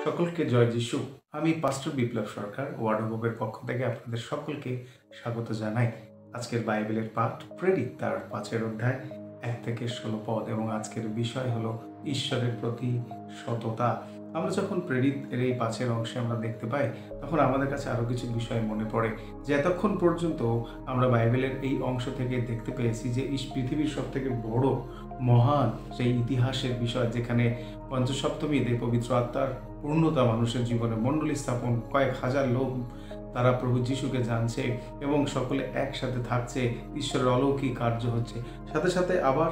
সকলকে জয় যিশু। আমি পাস্টর বিপ্লব সরকার ওয়ার্ড অফ হোপের পক্ষ থেকে আপনাদের সকলকে স্বাগত জানাই। আজকের বাইবেলের পাঠ প্রেরিত তার 5 অধ্যায় 1 থেকে 16 পদ এবং আজকের বিষয় হলো ঈশ্বরের প্রতি সততা। আমরা যখন প্রেরিত এর এই 5 অংশে আমরা দেখতে পাই, তখন আমাদের কাছে আরো কিছু বিষয় মনে পড়ে যে এতক্ষণ পর্যন্ত আমরা বাইবেলের এই অংশ থেকে দেখতে পেয়েছি যে পৃথিবীর সব থেকে বড় মহান সেই ইতিহাসের বিষয়, যেখানে পঞ্চসপ্তমীতে পবিত্র আত্মার পূর্ণতা মানুষের জীবনে মণ্ডলী স্থাপন, কয়েক হাজার লোক তারা প্রভু যিশুকে জানছে এবং সকলে একসাথে থাকছে, ঈশ্বরের অলৌকিক কার্য হচ্ছে। সাথে সাথে আবার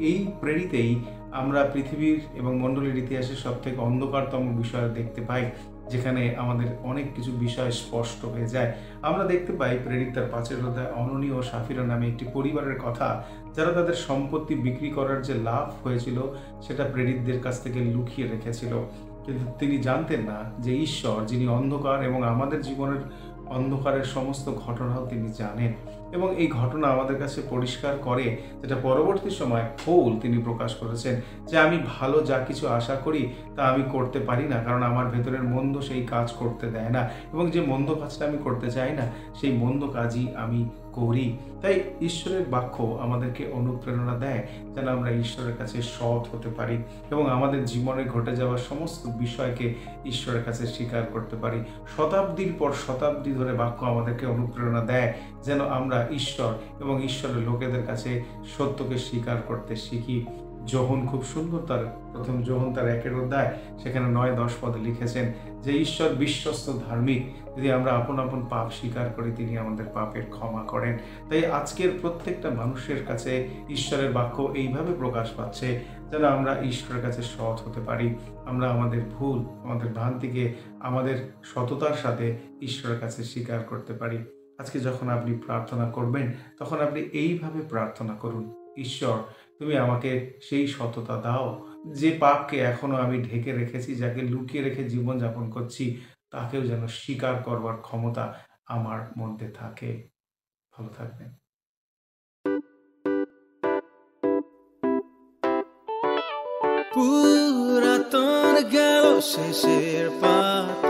এই প্রেরিতেই আমরা পৃথিবীর এবং মণ্ডলীর ইতিহাসের সব থেকে অন্ধকারতম বিষয় দেখতে পাই, যেখানে আমাদের অনেক কিছু বিষয় স্পষ্ট হয়ে যায়। আমরা দেখতে পাই প্রেরিত তার 5 অধ্যায় অননী ও সাফিরা নামে একটি পরিবারের কথা, যারা তাদের সম্পত্তি বিক্রি করার যে লাভ হয়েছিল সেটা প্রেরিতদের কাছ থেকে লুকিয়ে রেখেছিল। কিন্তু তিনি জানতেন না যে ঈশ্বর, যিনি অন্ধকার এবং আমাদের জীবনের অন্ধকারের সমস্ত ঘটনাও তিনি জানেন, এবং এই ঘটনা আমাদের কাছে পরিষ্কার করে, যেটা পরবর্তী সময় পৌল তিনি প্রকাশ করেছেন, যে আমি ভালো যা কিছু আশা করি তা আমি করতে পারি না, কারণ আমার ভেতরের মন্দ সেই কাজ করতে দেয় না, এবং যে মন্দ কাজটা আমি করতে চাই না সেই মন্দ কাজই আমি করি। তাই ঈশ্বরের বাক্য আমাদেরকে অনুপ্রেরণা দেয় যেন আমরা ঈশ্বরের কাছে সৎ হতে পারি এবং আমাদের জীবনে ঘটে যাওয়া সমস্ত বিষয়কে ঈশ্বরের কাছে স্বীকার করতে পারি। শতাব্দীর পর শতাব্দী ধরে বাক্য আমাদেরকে অনুপ্রেরণা দেয় যেন আমরা ঈশ্বর এবং ঈশ্বরের লোকেদের কাছে সত্যকে স্বীকার করতে শিখি। যোহন খুব সুন্দর তার প্রথম যোহন তার 1 অধ্যায় সেখানে 9-10 পদে লিখেছেন যে ঈশ্বর বিশ্বস্ত ধার্মিক, যদি আমরা আপন আপন পাপ স্বীকার করি তিনি আমাদের পাপের ক্ষমা করেন। তাই আজকের প্রত্যেকটা মানুষের কাছে ঈশ্বরের বাক্য এইভাবে প্রকাশ পাচ্ছে যেন আমরা ঈশ্বরের কাছে সৎ হতে পারি, আমরা আমাদের ভুল, আমাদের ভ্রান্তিকে আমাদের সততার সাথে ঈশ্বরের কাছে স্বীকার করতে পারি। আজকে যখন আপনি প্রার্থনা করবেন তখন আপনি এইভাবে প্রার্থনা করুন, ঈশ্বর তুমি আমাকে সেই সততা দাও, যে পাপকে এখনো আমি ঢেকে রেখেছি, যাকে লুকিয়ে রেখে জীবনযাপন করছি, তাকেও যেন স্বীকার করবার ক্ষমতা আমার মধ্যে থাকে। ভালো থাকবেন। পুরাতন গেল শেষের পাঠ,